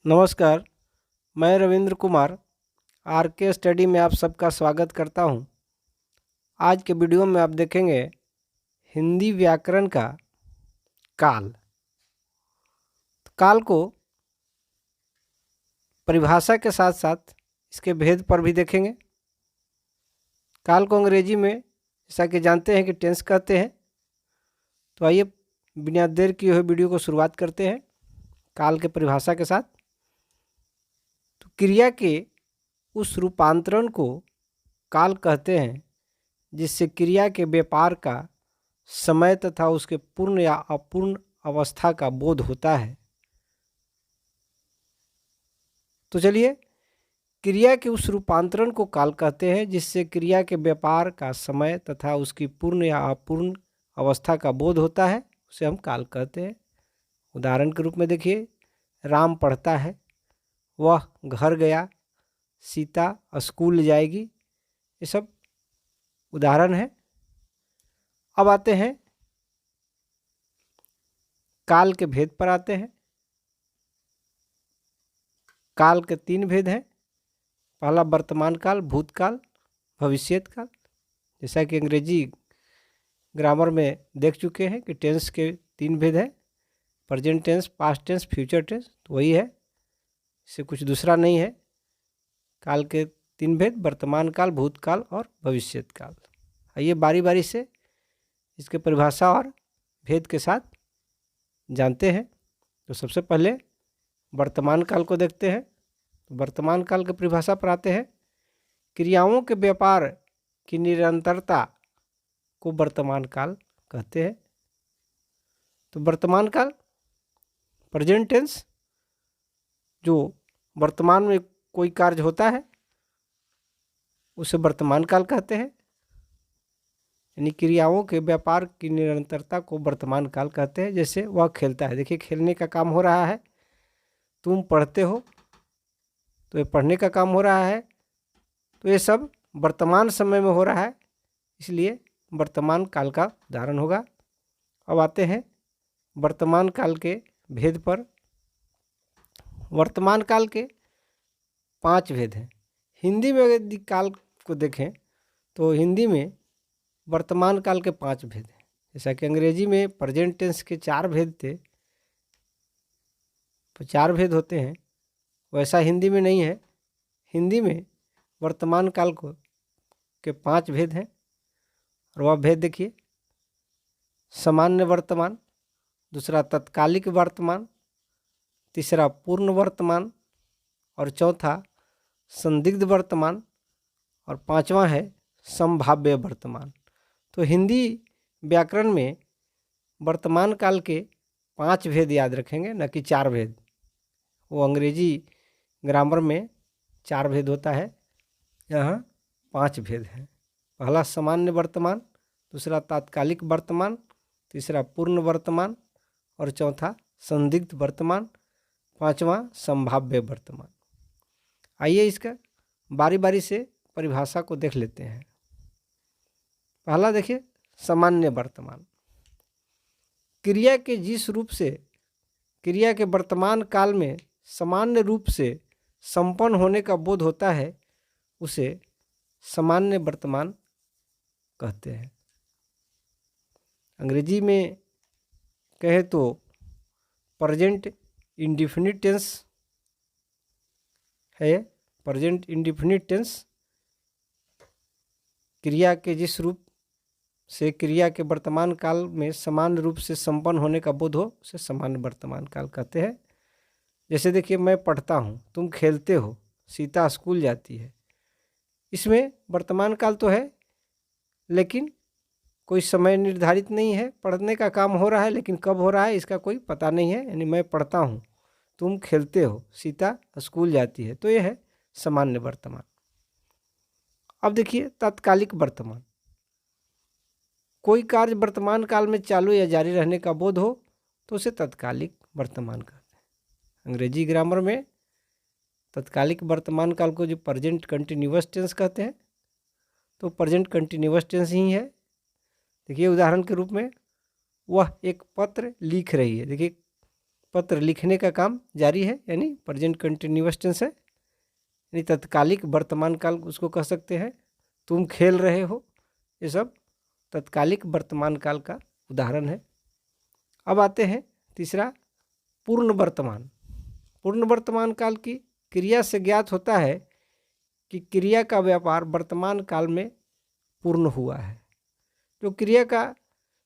नमस्कार, मैं रविंद्र कुमार आर के स्टडी में आप सबका स्वागत करता हूं। आज के वीडियो में आप देखेंगे हिंदी व्याकरण का काल। काल को परिभाषा के साथ साथ इसके भेद पर भी देखेंगे। काल को अंग्रेजी में जैसा कि जानते हैं कि टेंस कहते हैं। तो आइए बिना देर किए हुए वीडियो को शुरुआत करते हैं काल के परिभाषा के साथ। तो क्रिया के उस रूपांतरण को काल कहते हैं जिससे क्रिया के व्यापार का समय तथा उसके पूर्ण या अपूर्ण अवस्था का बोध होता है। तो चलिए, क्रिया के उस रूपांतरण को काल कहते हैं जिससे क्रिया के व्यापार का समय तथा उसकी पूर्ण या अपूर्ण अवस्था का बोध होता है, उसे हम काल कहते हैं। उदाहरण के रूप में देखिए, राम पढ़ता है, वह घर गया, सीता स्कूल जाएगी, ये सब उदाहरण है। अब आते हैं काल के भेद पर आते हैं। काल के 3 भेद हैं। पहला वर्तमान काल, भूतकाल, भविष्यत काल। जैसा कि अंग्रेजी ग्रामर में देख चुके हैं कि टेंस के 3 भेद हैं, present tense, past tense, future tense. तो वही है, इससे कुछ दूसरा नहीं है। काल के 3 भेद, वर्तमान काल, भूतकाल और भविष्यत काल। आइए बारी बारी से इसके परिभाषा और भेद के साथ जानते हैं। तो सबसे पहले वर्तमान काल को देखते हैं। वर्तमान काल की परिभाषा पर आते हैं। क्रियाओं के व्यापार की निरंतरता को वर्तमान काल कहते हैं। तो वर्तमान काल, प्रेजेंट टेंस, जो वर्तमान में कोई कार्य होता है उसे वर्तमान काल कहते हैं। यानी क्रियाओं के व्यापार की निरंतरता को वर्तमान काल कहते हैं। जैसे वह खेलता है, देखिए खेलने का काम हो रहा है। तुम पढ़ते हो, तो ये पढ़ने का काम हो रहा है। तो ये सब वर्तमान समय में हो रहा है, इसलिए वर्तमान काल का उदाहरण होगा। अब आते हैं वर्तमान काल के भेद पर। वर्तमान काल के 5 भेद हैं। हिंदी में यदि काल को देखें तो हिंदी में वर्तमान काल के 5 भेद हैं। जैसा कि अंग्रेजी में प्रेजेंट टेंस के 4 भेद थे, तो 4 भेद होते हैं, वैसा हिंदी में नहीं है। हिंदी में वर्तमान काल को के 5 भेद हैं। और वह भेद देखिए, सामान्य वर्तमान, दूसरा तत्कालिक वर्तमान, तीसरा पूर्ण वर्तमान, और चौथा संदिग्ध वर्तमान, और 5वां है संभाव्य वर्तमान। तो हिंदी व्याकरण में वर्तमान काल के 5 भेद याद रखेंगे, न कि 4 भेद। वो अंग्रेजी ग्रामर में 4 भेद होता है, यहाँ 5 भेद हैं। पहला सामान्य वर्तमान, दूसरा तात्कालिक वर्तमान, तीसरा पूर्ण वर्तमान, और चौथा संदिग्ध वर्तमान, 5वां संभाव्य वर्तमान। आइए इसका बारी बारी से परिभाषा को देख लेते हैं। पहला देखिए, सामान्य वर्तमान। क्रिया के जिस रूप से क्रिया के वर्तमान काल में सामान्य रूप से संपन्न होने का बोध होता है, उसे सामान्य वर्तमान कहते हैं। अंग्रेजी में कहे तो प्रेजेंट इंडेफिनिट टेंस है। प्रेजेंट इंडेफिनिट टेंस क्रिया के जिस रूप से क्रिया के वर्तमान काल में सामान्य रूप से संपन्न होने का बोध हो, उसे सामान्य वर्तमान काल कहते हैं। जैसे देखिए, मैं पढ़ता हूँ, तुम खेलते हो, सीता स्कूल जाती है। इसमें वर्तमान काल तो है, लेकिन कोई समय निर्धारित नहीं है। पढ़ने का काम हो रहा है, लेकिन कब हो रहा है इसका कोई पता नहीं है। यानी मैं पढ़ता हूँ, तुम खेलते हो, सीता स्कूल जाती है, तो यह है सामान्य वर्तमान। अब देखिए तात्कालिक वर्तमान। कोई कार्य वर्तमान काल में चालू या जारी रहने का बोध हो तो उसे तात्कालिक वर्तमान कहते हैं। अंग्रेजी ग्रामर में तात्कालिक वर्तमान काल को जो प्रेजेंट कंटिन्यूअस टेंस कहते हैं, तो प्रेजेंट कंटिन्यूअस टेंस ही है। देखिए उदाहरण के रूप में, वह एक पत्र लिख रही है। देखिए पत्र लिखने का काम जारी है, यानी प्रेजेंट कंटिन्यूअस टेंस है, यानी तत्कालिक वर्तमान काल उसको कह सकते हैं। तुम खेल रहे हो, ये सब तत्कालिक वर्तमान काल का उदाहरण है। अब आते हैं तीसरा, पूर्ण वर्तमान। पूर्ण वर्तमान काल की क्रिया से ज्ञात होता है कि क्रिया का व्यापार वर्तमान काल में पूर्ण हुआ है। जो क्रिया का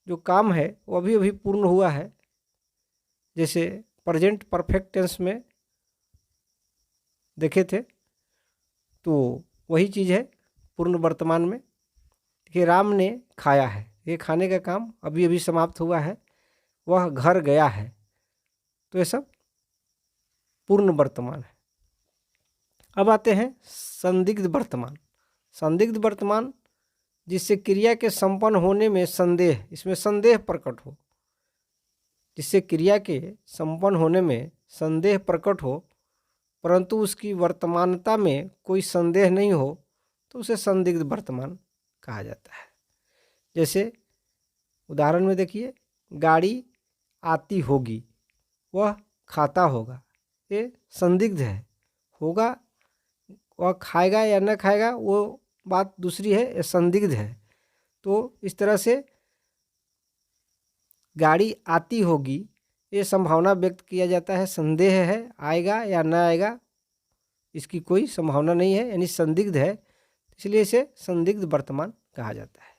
जो काम है वो अभी अभी पूर्ण हुआ है, जैसे प्रेजेंट परफेक्ट टेंस में देखे थे, तो वही चीज़ है पूर्ण वर्तमान में। देखिए, राम ने खाया है, ये खाने का काम अभी अभी समाप्त हुआ है। वह घर गया है, तो ये सब पूर्ण वर्तमान है। अब आते हैं संदिग्ध वर्तमान। संदिग्ध वर्तमान जिससे क्रिया के संपन्न होने में संदेह, इसमें संदेह प्रकट हो, जिससे क्रिया के संपन्न होने में संदेह प्रकट हो परंतु उसकी वर्तमानता में कोई संदेह नहीं हो, तो उसे संदिग्ध वर्तमान कहा जाता है। जैसे उदाहरण में देखिए, गाड़ी आती होगी, वह खाता होगा, ये संदिग्ध है। होगा, वह खाएगा या न खाएगा वो बात दूसरी है, ये संदिग्ध है। तो इस तरह से गाड़ी आती होगी, ये संभावना व्यक्त किया जाता है, संदेह है, आएगा या न आएगा इसकी कोई संभावना नहीं है, यानी संदिग्ध है, इसलिए इसे संदिग्ध वर्तमान कहा जाता है।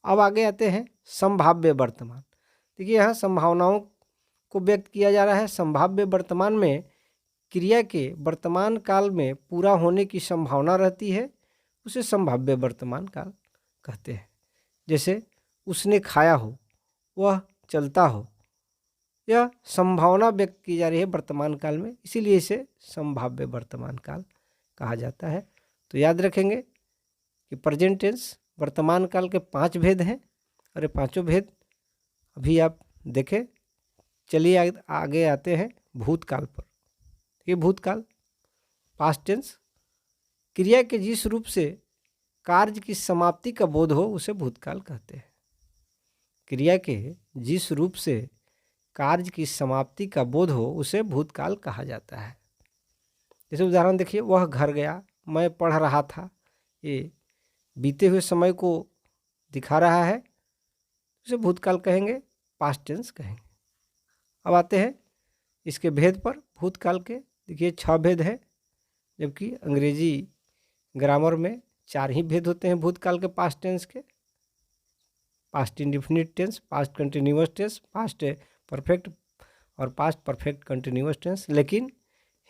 अब आगे आते हैं संभाव्य वर्तमान। देखिए, यहाँ संभावनाओं को व्यक्त किया जा रहा है। संभाव्य वर्तमान में क्रिया के वर्तमान काल में पूरा होने की संभावना रहती है, उसे संभाव्य वर्तमान काल कहते हैं। जैसे उसने खाया हो, वह चलता हो, यह संभावना व्यक्त की जा रही है वर्तमान काल में, इसीलिए इसे संभाव्य वर्तमान काल कहा जाता है। तो याद रखेंगे कि प्रेजेंट टेंस वर्तमान काल के 5 भेद हैं, और ये पांचों भेद अभी आप देखें। चलिए आगे आते हैं भूतकाल पर। ये भूतकाल पास्ट टेंस, क्रिया के जिस रूप से कार्य की समाप्ति का बोध हो उसे भूतकाल कहते हैं। क्रिया के जिस रूप से कार्य की समाप्ति का बोध हो उसे भूतकाल कहा जाता है। जैसे उदाहरण देखिए, वह घर गया, मैं पढ़ रहा था, ये बीते हुए समय को दिखा रहा है, उसे भूतकाल कहेंगे, पास्ट टेंस कहेंगे। अब आते हैं इसके भेद पर। भूतकाल के देखिए 6 भेद है, जबकि अंग्रेजी ग्रामर में 4 ही भेद होते हैं भूतकाल के पास्ट टेंस के। Past indefinite tense, past continuous tense, past perfect और पास्ट परफेक्ट कंटिन्यूअस टेंस। लेकिन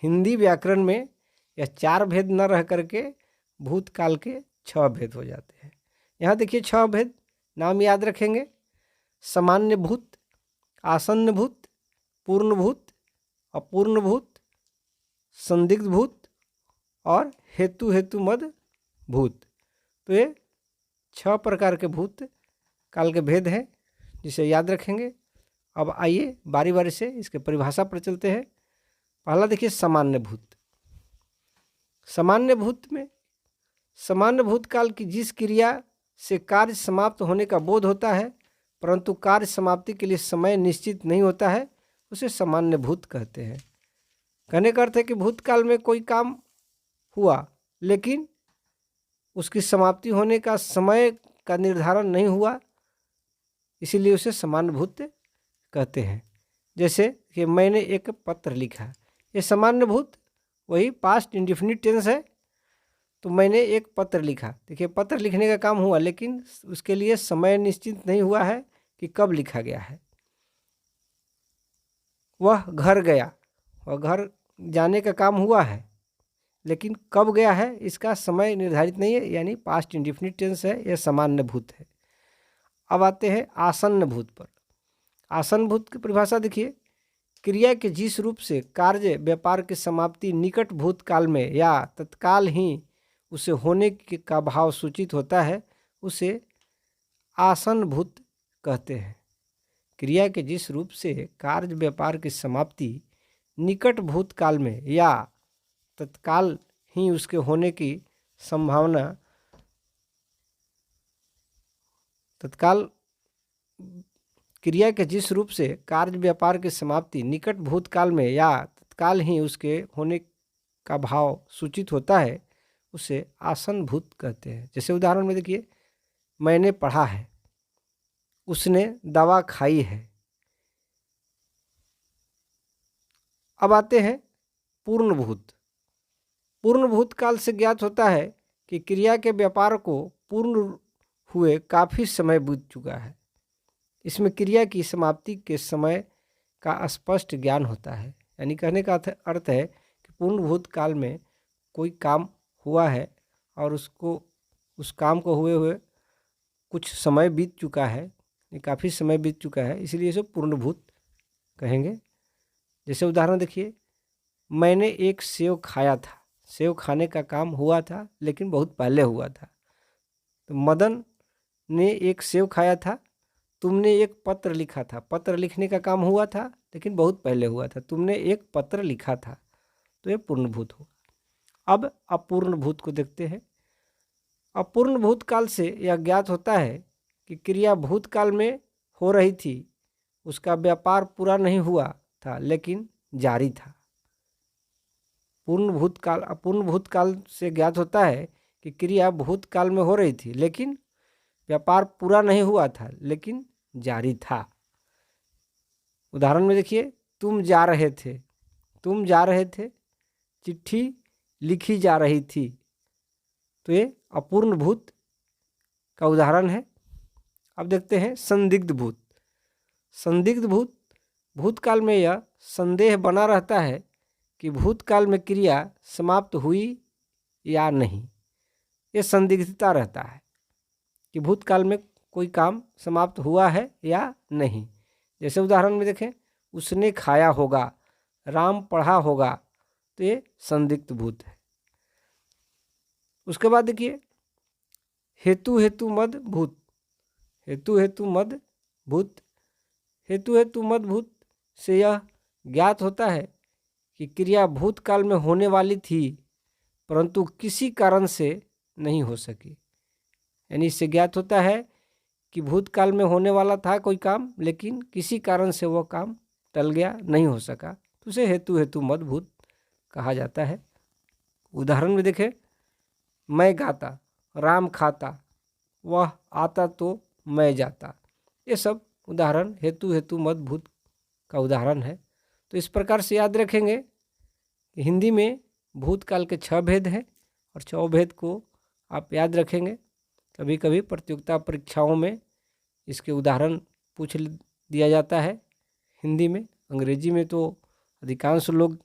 हिंदी व्याकरण में यह 4 भेद न रह करके भूतकाल के 6 भेद हो जाते हैं। यहाँ देखिए 6 भेद, नाम याद रखेंगे। सामान्य भूत, आसन्न भूत, पूर्ण भूत, अपूर्ण भूत, संदिग्ध भूत और हेतु मद भूत। तो ये 6 प्रकार के भूत काल के भेद हैं, जिसे याद रखेंगे। अब आइए बारी बारी से इसके परिभाषा पर चलते हैं। पहला देखिए सामान्य भूत। सामान्य भूत में सामान्य भूतकाल की जिस क्रिया से कार्य समाप्त होने का बोध होता है परंतु कार्य समाप्ति के लिए समय निश्चित नहीं होता है, उसे सामान्य भूत कहते हैं। कहने का अर्थ है कि भूतकाल में कोई काम हुआ लेकिन उसकी समाप्ति होने का समय का निर्धारण नहीं हुआ, इसीलिए उसे सामान्य भूत कहते हैं। जैसे कि मैंने एक पत्र लिखा, ये सामान्य भूत वही पास्ट इंडिफिनिट टेंस है। तो मैंने एक पत्र लिखा, देखिए पत्र लिखने का काम हुआ लेकिन उसके लिए समय निश्चित नहीं हुआ है कि कब लिखा गया है। वह घर गया, वह घर जाने का काम हुआ है लेकिन कब गया है इसका समय निर्धारित नहीं है, यानी पास्ट इंडिफिनिट टेंस है, यह सामान्य भूत है। अब आते हैं आसन्न भूत पर। आसन्न भूत की परिभाषा देखिए, क्रिया के जिस रूप से कार्य व्यापार की समाप्ति निकट भूतकाल में या तत्काल ही उसे होने का भाव सूचित होता है, उसे आसन्न भूत कहते हैं। क्रिया के जिस रूप से कार्य व्यापार की समाप्ति निकट भूतकाल में या तत्काल ही उसके होने की संभावना तत्काल क्रिया के जिस रूप से कार्य व्यापार की समाप्ति निकट भूतकाल में या तत्काल ही उसके होने का भाव सूचित होता है उसे आसन भूत कहते हैं। जैसे उदाहरण में देखिए, मैंने पढ़ा है, उसने दवा खाई है। अब आते हैं पूर्णभूत। पूर्णभूत काल से ज्ञात होता है कि क्रिया के व्यापार को पूर्ण हुए काफ़ी समय बीत चुका है। इसमें क्रिया की समाप्ति के समय का स्पष्ट ज्ञान होता है। यानी कहने का अर्थ है कि पूर्णभूत काल में कोई काम हुआ है और उस काम को हुए हुए कुछ समय बीत चुका है, काफ़ी समय बीत चुका है, इसलिए इसे पूर्णभूत कहेंगे। जैसे उदाहरण देखिए, मैंने एक सेव खाया था। सेव खाने का काम हुआ था लेकिन बहुत पहले हुआ था। तो मदन ने एक सेव खाया था। तुमने एक पत्र लिखा था। पत्र लिखने का काम हुआ था लेकिन बहुत पहले हुआ था। तुमने एक पत्र लिखा था, तो ये पूर्णभूत होगा। अब अपूर्णभूत को देखते हैं। अपूर्णभूत काल से यह ज्ञात होता है कि क्रिया भूतकाल में हो रही थी, उसका व्यापार पूरा नहीं हुआ था लेकिन जारी था। अपूर्णभूत काल से ज्ञात होता है कि क्रिया भूतकाल में हो रही थी लेकिन व्यापार पूरा नहीं हुआ था लेकिन जारी था। उदाहरण में देखिए, तुम जा रहे थे। तुम जा रहे थे, चिट्ठी लिखी जा रही थी। तो ये अपूर्णभूत का उदाहरण है। अब देखते हैं संदिग्ध भूत। संदिग्ध भूत, भूतकाल में यह संदेह बना रहता है कि भूतकाल में क्रिया समाप्त हुई या नहीं। ये संदिग्धता रहता है कि भूतकाल में कोई काम समाप्त हुआ है या नहीं। जैसे उदाहरण में देखें, उसने खाया होगा, राम पढ़ा होगा। तो ये संदिग्ध भूत है। उसके बाद देखिए हेतु हेतु मद भूत। हेतु हेतु मद भूत। हेतु हेतु मद भूत से यह ज्ञात होता है कि क्रिया भूतकाल में होने वाली थी परंतु किसी कारण से नहीं हो सकी। यानी इससे ज्ञात होता है कि भूतकाल में होने वाला था कोई काम लेकिन किसी कारण से वह काम टल गया, नहीं हो सका, तो उसे हेतु हेतु मद भूत कहा जाता है। उदाहरण में देखें, मैं गाता, राम खाता, वह आता तो मैं जाता। ये सब उदाहरण हेतु हेतु मद भूत का उदाहरण है। तो इस प्रकार से याद रखेंगे कि हिंदी में भूतकाल के 6 भेद हैं और 6 भेद को आप याद रखेंगे। कभी कभी प्रतियोगिता परीक्षाओं में इसके उदाहरण पूछ दिया जाता है हिंदी में। अंग्रेजी में तो अधिकांश लोग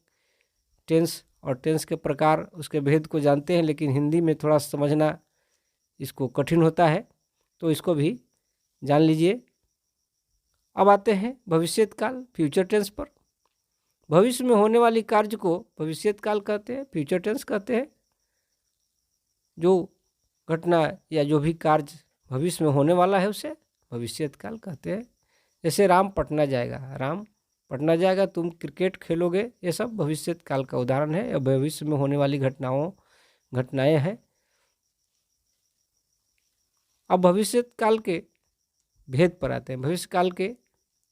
टेंस और टेंस के प्रकार, उसके भेद को जानते हैं, लेकिन हिंदी में थोड़ा समझना इसको कठिन होता है, तो इसको भी जान लीजिए। अब आते हैं भविष्यत काल, फ्यूचर टेंस पर। भविष्य में होने वाली कार्य को भविष्यत काल कहते हैं, फ्यूचर टेंस कहते हैं। जो घटना या जो भी कार्य भविष्य में होने वाला है उसे भविष्यत काल कहते हैं। जैसे राम पटना जाएगा, राम पटना जाएगा, तुम क्रिकेट खेलोगे, ये सब भविष्यत काल का उदाहरण है या भविष्य में होने वाली घटनाएं हैं। अब भविष्यत काल के भेद पर आते हैं। भविष्य काल के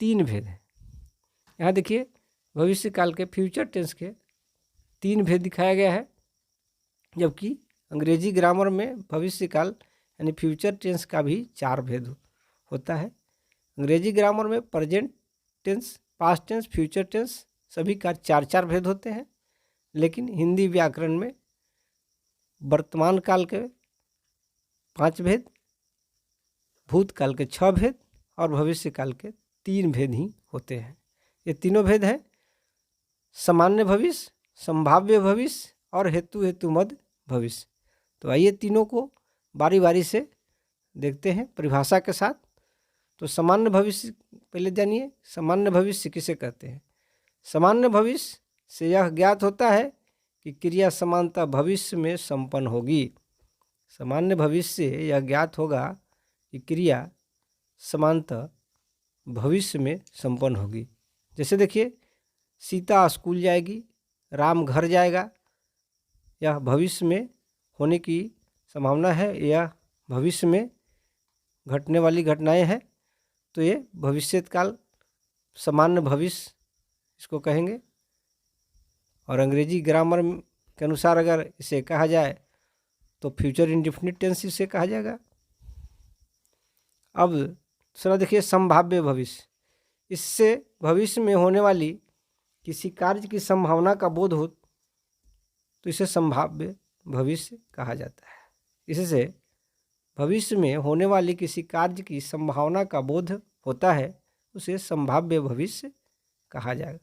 3 भेद हैं। यहाँ देखिए, भविष्य काल के फ्यूचर टेंस के 3 भेद दिखाया गया है, जबकि अंग्रेजी ग्रामर में भविष्य काल यानी फ्यूचर टेंस का भी 4 भेद होता है। अंग्रेजी ग्रामर में present tense, past tense, future tense सभी का 4-4 भेद होते हैं, लेकिन हिंदी व्याकरण में वर्तमान काल के 5 भेद, भूतकाल के 6 भेद और भविष्य काल के 3 भेद ही होते हैं। ये तीनों भेद हैं सामान्य भविष्य, संभाव्य भविष्य और हेतु हेतु मद भविष्य। तो आइए तीनों को बारी बारी से देखते हैं परिभाषा के साथ। तो सामान्य भविष्य पहले जानिए, सामान्य भविष्य किसे कहते हैं। सामान्य भविष्य से यह ज्ञात होता है कि क्रिया समानता भविष्य में संपन्न होगी। सामान्य भविष्य से यह ज्ञात होगा कि क्रिया समानता भविष्य में संपन्न होगी। जैसे देखिए, सीता स्कूल जाएगी, राम घर जाएगा, यह भविष्य में होने की संभावना है, यह भविष्य में घटने वाली घटनाएं हैं। तो ये भविष्यत काल, सामान्य भविष्य इसको कहेंगे। और अंग्रेजी ग्रामर के अनुसार अगर इसे कहा जाए तो फ्यूचर इंडेफिनिट टेंस इसे कहा जाएगा। अब दूसरा देखिए संभाव्य भविष्य। इससे भविष्य में होने वाली किसी कार्य की संभावना का बोध हो तो इसे संभाव्य भविष्य कहा जाता है। इससे भविष्य में होने वाली किसी कार्य की संभावना का बोध होता है, उसे संभाव्य भविष्य कहा जाएगा।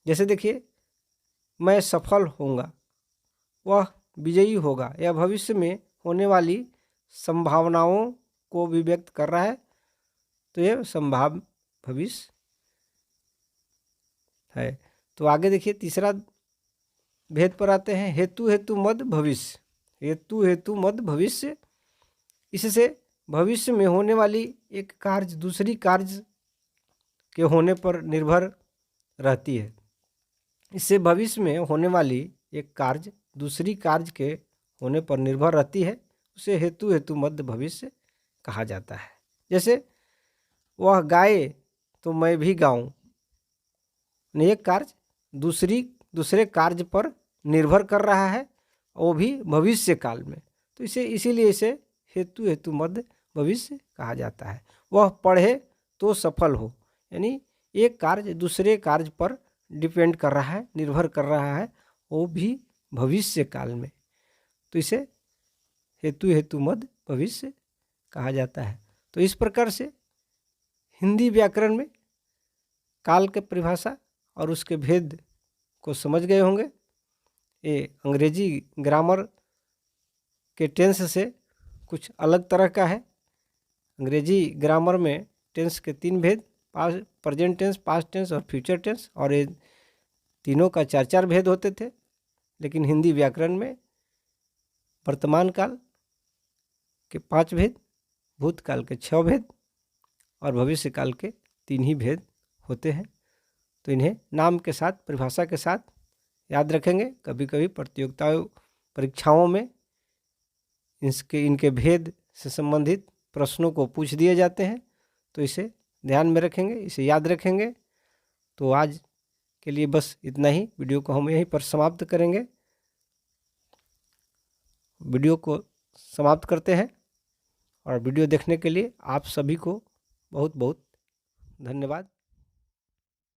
जैसे देखिए, मैं सफल होऊंगा, वह विजयी होगा, यह भविष्य में होने वाली संभावनाओं को भी व्यक्त कर रहा है, तो यह संभाव्य भविष्य है। तो आगे देखिए तीसरा भेद पर आते हैं, हेतु हेतु मद भविष्य। हेतु हेतु मद भविष्य, इससे भविष्य में होने वाली एक कार्य दूसरी कार्य के होने पर निर्भर रहती है। इससे भविष्य में होने वाली एक कार्य दूसरी कार्य के होने पर निर्भर रहती है, उसे हेतु हेतु मद भविष्य कहा जाता है। जैसे वह गाए तो मैं भी गाऊं, एक कार्य दूसरे कार्य पर निर्भर कर रहा है, वो भी भविष्य काल में, तो इसीलिए इसे हेतु हेतु मद भविष्य कहा जाता है। वह पढ़े तो सफल हो, यानी एक कार्य दूसरे कार्य पर डिपेंड कर रहा है, निर्भर कर रहा है, वो भी भविष्य काल में, तो इसे हेतु हेतु मद भविष्य कहा जाता है। तो इस प्रकार से हिंदी व्याकरण में काल के परिभाषा और उसके भेद को समझ गए होंगे। ये अंग्रेजी ग्रामर के टेंस से कुछ अलग तरह का है। अंग्रेजी ग्रामर में टेंस के 3 भेद, प्रेजेंट टेंस, पास्ट टेंस और फ्यूचर टेंस, और ये तीनों का 4-4 भेद होते थे। लेकिन हिंदी व्याकरण में वर्तमान काल के 5 भेद, भूतकाल के 6 भेद और भविष्य काल के 3 ही भेद होते हैं। तो इन्हें नाम के साथ, परिभाषा के साथ याद रखेंगे। कभी कभी प्रतियोगिताओं, परीक्षाओं में इनके भेद से संबंधित प्रश्नों को पूछ दिए जाते हैं, तो इसे ध्यान में रखेंगे, इसे याद रखेंगे। तो आज के लिए बस इतना ही। वीडियो को हम यहीं पर समाप्त करेंगे। वीडियो को समाप्त करते हैं, और वीडियो देखने के लिए आप सभी को बहुत बहुत धन्यवाद।